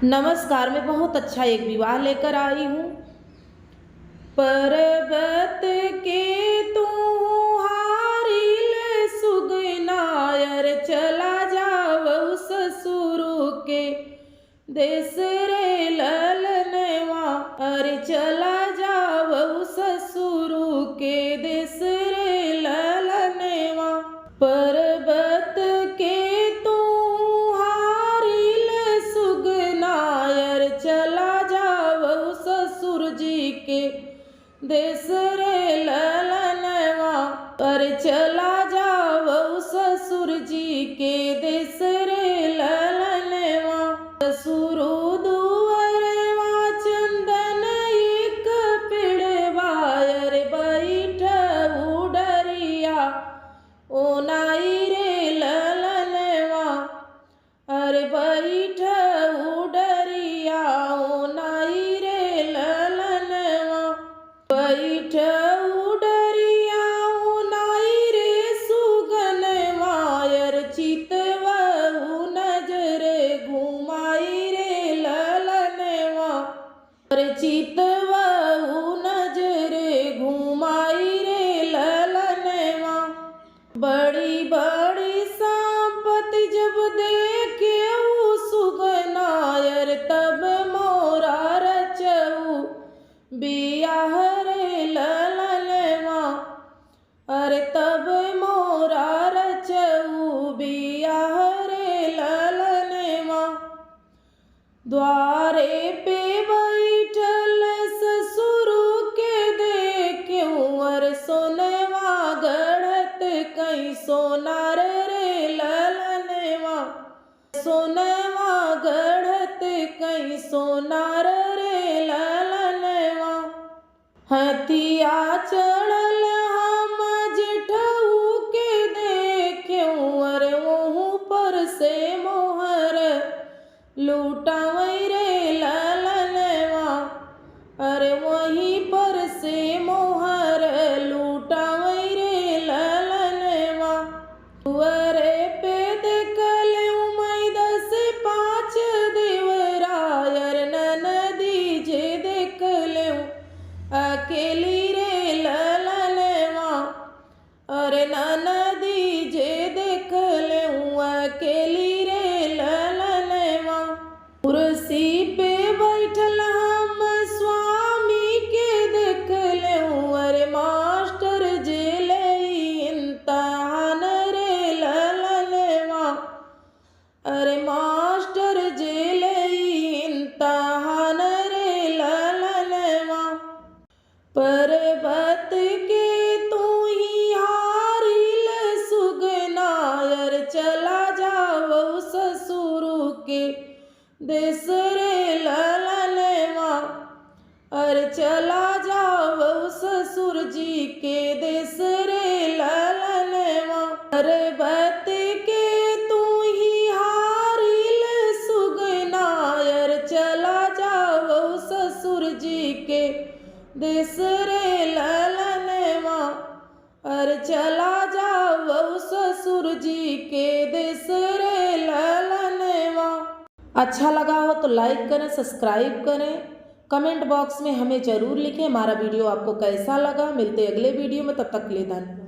नमस्कार, मैं बहुत अच्छा एक विवाह लेकर आई हूँ। पर्वत के तू हारिल सुगनायर चला जावऊ ससुरु के देश रे ललनवा। अरे चला जावऊ ससुरु के देश रे ललनवा। पर्वत के तू हारिल सुगनायर चला जावऊ ससुर जी के देश रे ललनवा। पर चला जावऊ ससुर जी के देश रे ललनवा। ससुरु दुअरवा चंदन एक पेड़वा। अरे बैठऊ डरिया ओ नाई रे ललनवा। अरे बैठऊ डरिया ओ नाई रे ललनवा। बैठऊ डरिया ओ नाई रे सुगनवा। अर चितवऊ नजरे घुमाई रे ललनवा। अरे चितवऊ नजरे घुमाई रे ललनवा। बड़ी बड़ी संपत्ति जब देखे सुगनायर तब मोरा रचऊ बियाह रे ललनवा। अरे तब मोरा रचऊ बियाह रे ललनवा। द्वारे पे बैठल ससुरु के देखूं। अर सोनवा गढ़त कई सोनार रे ललनवा। सोनवा गढ़त कई सोनार रे ललनवा। हथिया चढ़ल हम जेठऊ के देखूं। अरे वहू पर से मोहर लूटावई रे ललनवा। अरे वहीं पर से मोहर लूटावई रे ललनवा। तुअरे पे देखल उमई 10-5 देवरायर ननदी जे देखल अकेली रे ललनवा। अरे ननदी जे देखल अकेली रे ललनवा। कुर्सी पे बैठल हम स्वामी के देखल। अरे मास्टर जे ले इम्तहान रे ललनवा। अरे मास्टर जे ले इम्तहान रे ललनवा। पर्वत के तू ही हारिल सुगनायर चला जावऊ ससुरु के देश रे ललनवा। अरे चला जावऊ ससुर जी के देश रे ललनवा। पर्वत के तू ही हारिल सुगनायर चला जावऊ ससुर जी के देश रे ललनवा। अरे चला जावऊ ससुर जी के देश रे ललनवा। अच्छा लगा हो तो लाइक करें, सब्सक्राइब करें, कमेंट बॉक्स में हमें ज़रूर लिखें हमारा वीडियो आपको कैसा लगा। मिलते अगले वीडियो में, तब तक के लिए धन्यवाद।